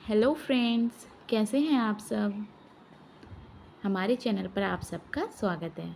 Hello friends, कैसे हैं आप सब। हमारे चैनल पर आप सबका स्वागत है।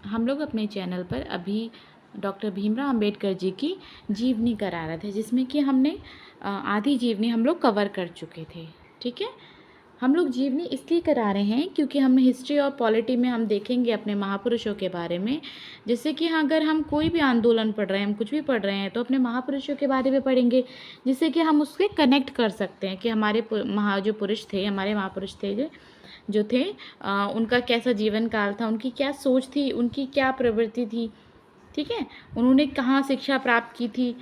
हम लोग अपने चैनल पर अभी डॉक्टर भीमराव अंबेडकर जी की जीवनी करा रहे थे, जिसमें कि हमने आधी जीवनी हम लोग कवर कर चुके थे। ठीक है, हम लोग जीवनी इसलिए करा रहे हैं क्योंकि हम हिस्ट्री और पॉलिटी में हम देखेंगे अपने महापुरुषों के बारे में। जैसे कि हाँ, अगर हम कोई भी आंदोलन पढ़ रहे हैं, हम कुछ भी पढ़ रहे हैं, तो अपने महापुरुषों के बारे में पढ़ेंगे, जिससे कि हम उससे कनेक्ट कर सकते हैं कि हमारे जो पुरुष थे, हमारे महापुरुष थे जो थे, उनका कैसा जीवन काल था, उनकी क्या सोच थी, उनकी क्या प्रवृत्ति थी। ठीक है, उन्होंने कहाँ शिक्षा प्राप्त की थी,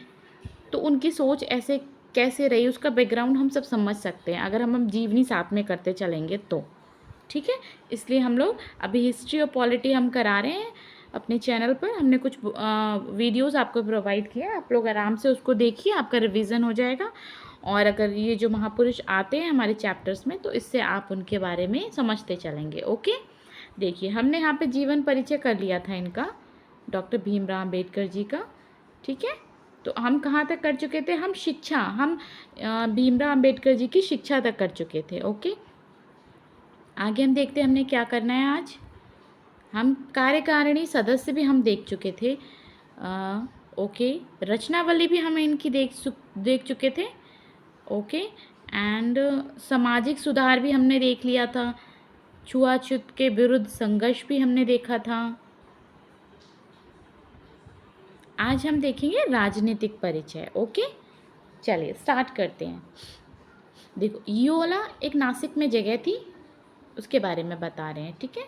तो उनकी सोच ऐसे कैसे रही, उसका बैकग्राउंड हम सब समझ सकते हैं अगर हम जीवनी साथ में करते चलेंगे तो। ठीक है, इसलिए हम लोग अभी हिस्ट्री और पॉलिटी हम करा रहे हैं अपने चैनल पर। हमने कुछ वीडियोस आपको प्रोवाइड किया, आप लोग आराम से उसको देखिए, आपका रिवीजन हो जाएगा। और अगर ये जो महापुरुष आते हैं हमारे चैप्टर्स में, तो इससे आप उनके बारे में समझते चलेंगे। ओके, देखिए हमने यहाँ पे जीवन परिचय कर लिया था इनका, डॉक्टर भीमराव अम्बेडकर जी का। ठीक है, तो हम कहाँ तक कर चुके थे, हम शिक्षा, हम भीमराव अम्बेडकर जी की शिक्षा तक कर चुके थे। ओके, आगे हम देखते हैं हमने क्या करना है आज। हम कार्यकारिणी सदस्य भी हम देख चुके थे। ओके, रचनावली भी हम इनकी देख चुके थे। ओके, एंड सामाजिक सुधार भी हमने देख लिया था। छुआछूत के विरुद्ध संघर्ष भी हमने देखा था। आज हम देखेंगे राजनीतिक परिचय। ओके, चलिए स्टार्ट करते हैं। देखो, योला एक नासिक में जगह थी, उसके बारे में बता रहे हैं। ठीक है,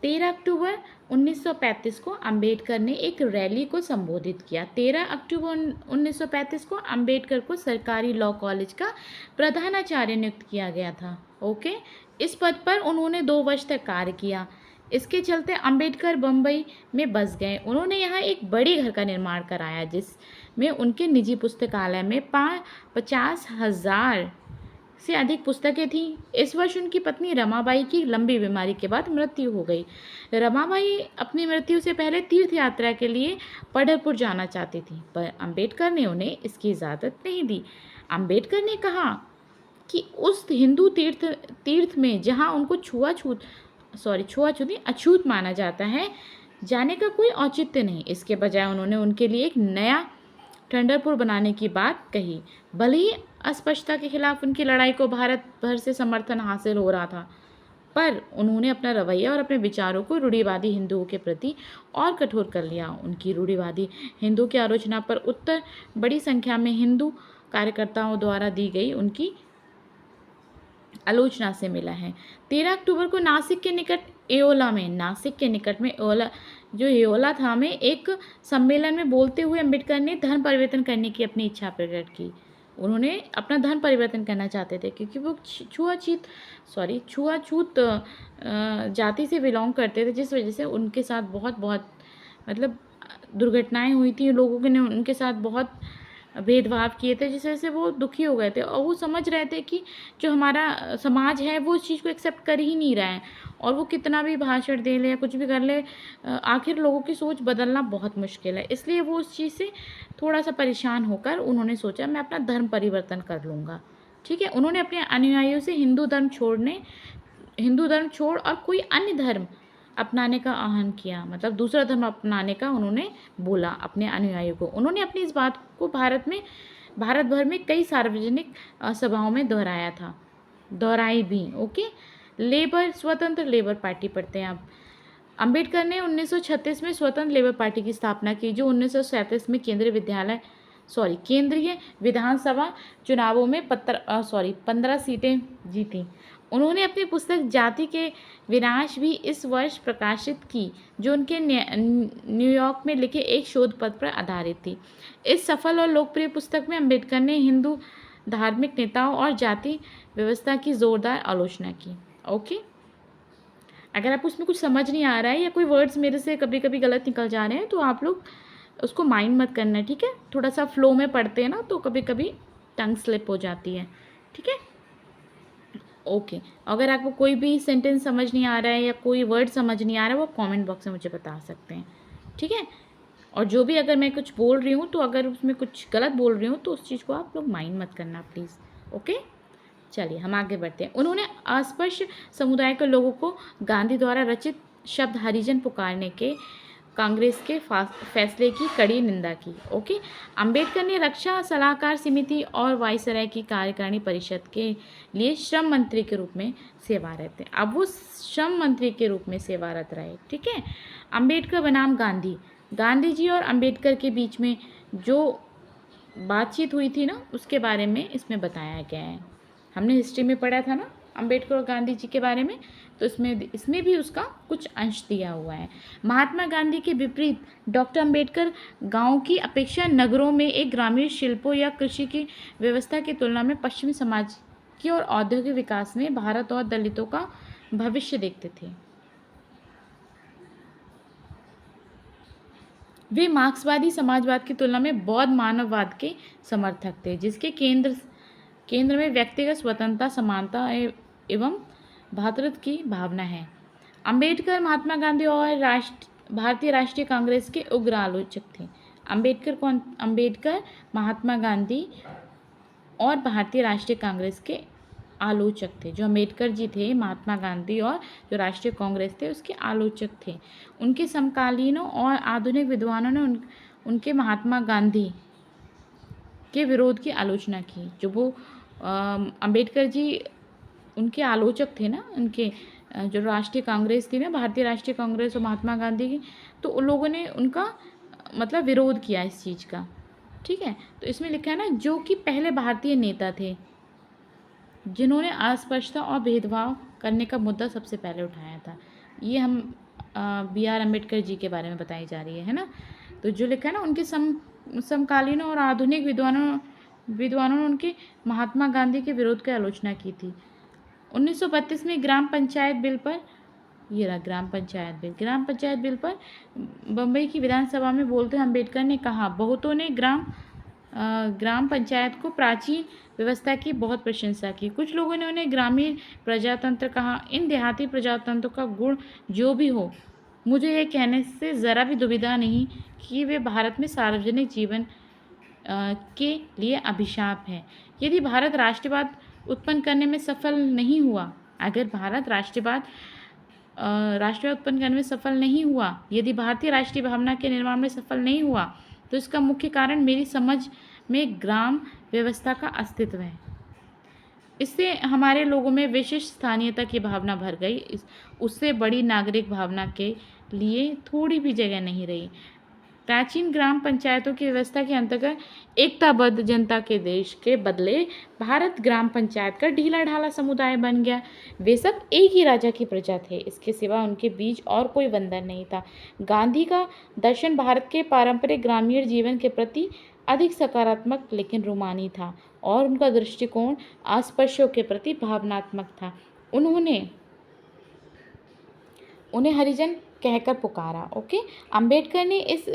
13 अक्टूबर 1935 को अंबेडकर ने एक रैली को संबोधित किया। 13 अक्टूबर 1935 को अंबेडकर को सरकारी लॉ कॉलेज का प्रधानाचार्य नियुक्त किया गया था। ओके, इस पद पर उन्होंने 2 वर्ष तक कार्य किया। इसके चलते अंबेडकर बम्बई में बस गए। उन्होंने यहाँ एक बड़े घर का निर्माण कराया, जिसमें उनके निजी पुस्तकालय में 50,000 से अधिक पुस्तकें थीं। इस वर्ष उनकी पत्नी रमाबाई की लंबी बीमारी के बाद मृत्यु हो गई। रमाबाई अपनी मृत्यु से पहले तीर्थ यात्रा के लिए पंढरपुर जाना चाहती थी, पर अंबेडकर ने उन्हें इसकी इजाज़त नहीं दी। अंबेडकर ने कहा कि उस हिंदू तीर्थ में जहाँ उनको छुआछूत नहीं, अछूत माना जाता है, जाने का कोई औचित्य नहीं। इसके बजाय उन्होंने उनके लिए एक नया पंढरपुर बनाने की बात कही। भले ही अस्पृश्यता के खिलाफ उनकी लड़ाई को भारत भर से समर्थन हासिल हो रहा था, पर उन्होंने अपना रवैया और अपने विचारों को रूढ़िवादी हिंदुओं के प्रति और कठोर कर लिया। उनकी रूढ़िवादी हिंदू की आलोचना पर उत्तर बड़ी संख्या में हिंदू कार्यकर्ताओं द्वारा दी गई उनकी आलोचना से मिला है। 13 अक्टूबर को नासिक के निकट एओला में एओला था में एक सम्मेलन में बोलते हुए अंबेडकर ने धर्म परिवर्तन करने की अपनी इच्छा प्रकट की। उन्होंने अपना धर्म परिवर्तन करना चाहते थे, क्योंकि वो छुआछूत जाति से बिलोंग करते थे, जिस वजह से उनके साथ बहुत बहुत मतलब दुर्घटनाएं हुई थी। लोगों ने उनके साथ बहुत भेदभाव किए थे, जिस वजह से वो दुखी हो गए थे, और वो समझ रहे थे कि जो हमारा समाज है वो उस चीज़ को एक्सेप्ट कर ही नहीं रहा है, और वो कितना भी भाषण दे ले या कुछ भी कर ले, आखिर लोगों की सोच बदलना बहुत मुश्किल है। इसलिए वो उस चीज़ से थोड़ा सा परेशान होकर उन्होंने सोचा मैं अपना धर्म परिवर्तन कर लूँगा। ठीक है, उन्होंने अपने अनुयायियों से हिंदू धर्म छोड़ और कोई अन्य धर्म अपनाने का आह्वान किया, मतलब दूसरा धर्म अपनाने का उन्होंने बोला अपने अनुयायियों को। उन्होंने अपनी इस बात को भारत भर में कई सार्वजनिक सभाओं में दोहराई भी। ओके, स्वतंत्र लेबर पार्टी पढ़ते हैं आप। अंबेडकर ने 1936 में स्वतंत्र लेबर पार्टी की स्थापना की, जो 1937 में केंद्रीय विधानसभा चुनावों में 15 सीटें जीतीं। उन्होंने अपनी पुस्तक जाति के विनाश भी इस वर्ष प्रकाशित की, जो उनके न्यूयॉर्क में लिखे एक शोध पत्र पर आधारित थी। इस सफल और लोकप्रिय पुस्तक में अंबेडकर ने हिंदू धार्मिक नेताओं और जाति व्यवस्था की जोरदार आलोचना की। ओके, अगर आपको उसमें कुछ समझ नहीं आ रहा है या कोई वर्ड्स मेरे से कभी कभी गलत निकल जा रहे हैं, तो आप लोग उसको माइंड मत करना। ठीक है, थोड़ा सा फ्लो में पढ़ते हैं ना, तो कभी कभी टंग स्लिप हो जाती है। ठीक है, ओके, अगर आपको कोई भी सेंटेंस समझ नहीं आ रहा है या कोई वर्ड समझ नहीं आ रहा है, वो कमेंट बॉक्स में मुझे बता सकते हैं। ठीक है, और जो भी अगर मैं कुछ बोल रही हूँ तो अगर उसमें कुछ गलत बोल रही हूँ तो उस चीज़ को आप लोग माइंड मत करना प्लीज़। ओके, चलिए हम आगे बढ़ते हैं। उन्होंने अस्पृश्य समुदाय के लोगों को गांधी द्वारा रचित शब्द हरिजन पुकारने के कांग्रेस के फैसले की कड़ी निंदा की। ओके, अंबेडकर ने रक्षा सलाहकार समिति और वायसराय की कार्यकारिणी परिषद के लिए श्रम मंत्री के रूप में सेवारत थे। अब वो श्रम मंत्री के रूप में सेवारत रहे। ठीक है, अंबेडकर बनाम गांधी। गांधी जी और अंबेडकर के बीच में जो बातचीत हुई थी ना, उसके बारे में इसमें बताया गया है। हमने हिस्ट्री में पढ़ा था ना अंबेडकर और गांधी जी के बारे में, तो इसमें भी उसका कुछ अंश दिया हुआ है। महात्मा गांधी के विपरीत डॉक्टर अंबेडकर गांव की अपेक्षा नगरों में एक ग्रामीण शिल्पों या कृषि की व्यवस्था की तुलना में पश्चिमी समाज की और औद्योगिक विकास में भारत और दलितों का भविष्य देखते थे। वे मार्क्सवादी समाजवाद की तुलना में बौद्ध मानववाद के समर्थक थे, जिसके केंद्र में व्यक्तिगत स्वतंत्रता, समानता एवं भ्रातृत्व की भावना है। अंबेडकर महात्मा गांधी और भारतीय राष्ट्रीय कांग्रेस के उग्र आलोचक थे। अंबेडकर महात्मा गांधी और भारतीय राष्ट्रीय कांग्रेस के आलोचक थे। जो अंबेडकर जी थे, महात्मा गांधी और जो राष्ट्रीय कांग्रेस थे उसके आलोचक थे। उनके समकालीनों और आधुनिक विद्वानों ने उनके महात्मा गांधी के विरोध की आलोचना की। जो वो अंबेडकर जी उनके आलोचक थे ना, उनके जो राष्ट्रीय कांग्रेस थी ना, भारतीय राष्ट्रीय कांग्रेस और महात्मा गांधी की, तो उन लोगों ने उनका मतलब विरोध किया इस चीज़ का। ठीक है, तो इसमें लिखा है ना, जो कि पहले भारतीय नेता थे जिन्होंने अस्पृश्यता और भेदभाव करने का मुद्दा सबसे पहले उठाया था। ये हम BR अम्बेडकर जी के बारे में बताई जा रही है ना। तो जो लिखा है ना, उनके समकालीनों और आधुनिक विद्वानों ने उनके महात्मा गांधी के विरोध की आलोचना की थी। 1932 में ग्राम पंचायत बिल पर, ये रहा ग्राम पंचायत बिल पर बम्बई की विधानसभा में बोलते हुए अम्बेडकर ने कहा, बहुतों ने ग्राम पंचायत को प्राचीन व्यवस्था की बहुत प्रशंसा की। कुछ लोगों ने उन्हें ग्रामीण प्रजातंत्र कहा। इन देहाती प्रजातंत्र का गुण जो भी हो, मुझे यह कहने से ज़रा भी दुविधा नहीं कि वे भारत में सार्वजनिक जीवन के लिए अभिशाप है। यदि भारत राष्ट्रवाद उत्पन्न करने में सफल नहीं हुआ, अगर भारत राष्ट्रवाद उत्पन्न करने में सफल नहीं हुआ, यदि भारतीय राष्ट्रीय भावना के निर्माण में सफल नहीं हुआ, तो इसका मुख्य कारण मेरी समझ में ग्राम व्यवस्था का अस्तित्व है। इससे हमारे लोगों में विशिष्ट स्थानीयता की भावना भर गई। उससे बड़ी नागरिक भावना के लिए थोड़ी भी जगह नहीं रही। प्राचीन ग्राम पंचायतों की व्यवस्था के अंतर्गत एकताबद्ध जनता के देश के बदले भारत ग्राम पंचायत का ढीला ढाला समुदाय बन गया। वे सब एक ही राजा की प्रजा थे, इसके सिवा उनके बीच और कोई बंधन नहीं था। गांधी का दर्शन भारत के पारंपरिक ग्रामीण जीवन के प्रति अधिक सकारात्मक लेकिन रूमानी था, और उनका दृष्टिकोण अस्पृश्यों के प्रति भावनात्मक था। उन्हें हरिजन कहकर पुकारा। ओके, अंबेडकर ने इस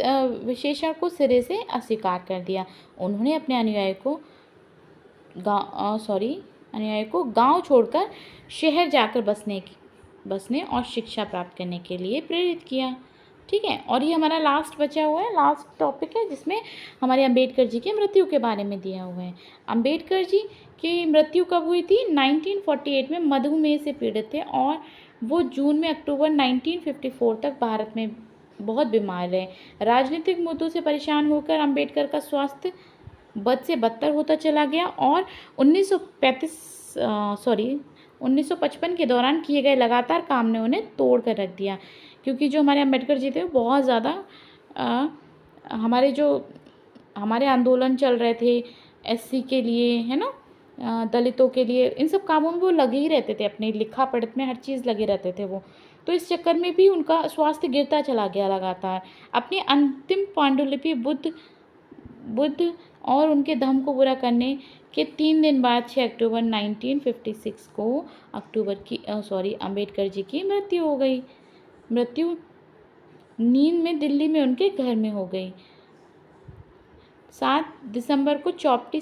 विशेषण को सिरे से अस्वीकार कर दिया। उन्होंने अपने अनुयायी को गांव छोड़कर शहर जाकर बसने और शिक्षा प्राप्त करने के लिए प्रेरित किया। ठीक है, और ये हमारा लास्ट बचा हुआ है, लास्ट टॉपिक है, जिसमें हमारे अंबेडकर जी की मृत्यु के बारे में दिया हुआ है। अंबेडकर जी की मृत्यु कब हुई थी? 1948 में मधुमेह से पीड़ित थे, और वो जून में अक्टूबर 1954 तक भारत में बहुत बीमार रहे। राजनीतिक मुद्दों से परेशान होकर अंबेडकर का स्वास्थ्य बद से बदतर होता चला गया, और 1955 के दौरान किए गए लगातार काम ने उन्हें तोड़ कर रख दिया। क्योंकि जो हमारे अंबेडकर जी थे वो बहुत ज़्यादा हमारे आंदोलन चल रहे थे SC के लिए, है ना, दलितों के लिए, इन सब कामों में वो लगे ही रहते थे, अपने लिखा पढ़त में हर चीज़ लगे रहते थे वो। तो इस चक्कर में भी उनका स्वास्थ्य गिरता चला गया लगातार। अपनी अंतिम पांडुलिपि बुद्ध और उनके धम्म को पूरा करने के 3 दिन बाद 6 अक्टूबर 1956 को अंबेडकर जी की मृत्यु हो गई। मृत्यु नींद में दिल्ली में उनके घर में हो गई। 7 दिसंबर को चौपाटी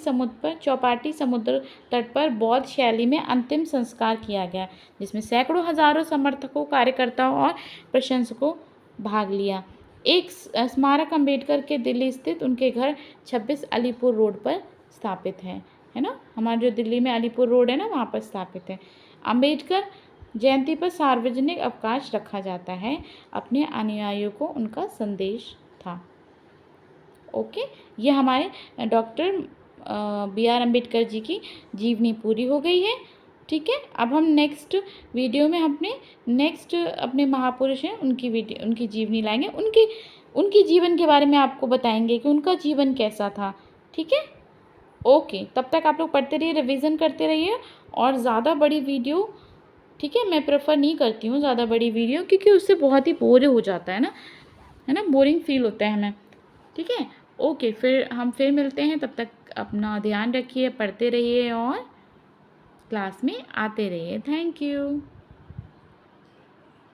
समुद्र तट पर बौद्ध शैली में अंतिम संस्कार किया गया, जिसमें सैकड़ों हजारों समर्थकों, कार्यकर्ताओं और प्रशंसकों भाग लिया। एक स्मारक अम्बेडकर के दिल्ली स्थित उनके घर 26 अलीपुर रोड पर स्थापित है ना। हमारा जो दिल्ली में अलीपुर रोड है ना, वहाँ पर स्थापित है। अम्बेडकर जयंती पर सार्वजनिक अवकाश रखा जाता है। अपने अनुयायियों को उनका संदेश था। ओके, ये हमारे doctor B are Ambedkar ji की जीवनी पूरी हो गई है। ठीक है, अब हम नेक्स्ट वीडियो में अपने महापुरुष हैं उनकी जीवनी लाएंगे, उनकी जीवन के बारे में आपको बताएंगे कि उनका जीवन कैसा था। ठीक है, ओके, तब तक आप लोग पढ़ते रहिए, रिवीजन करते रहिए। और ज़्यादा बड़ी वीडियो, ठीक है, मैं प्रेफर नहीं करती हूँ ज़्यादा बड़ी वीडियो, क्योंकि उससे बहुत ही बोर हो जाता है ना, बोरिंग फील होता है हमें। ठीक है, ओके, फिर मिलते हैं। तब तक अपना ध्यान रखिए, पढ़ते रहिए और क्लास में आते रहिए। Thank you.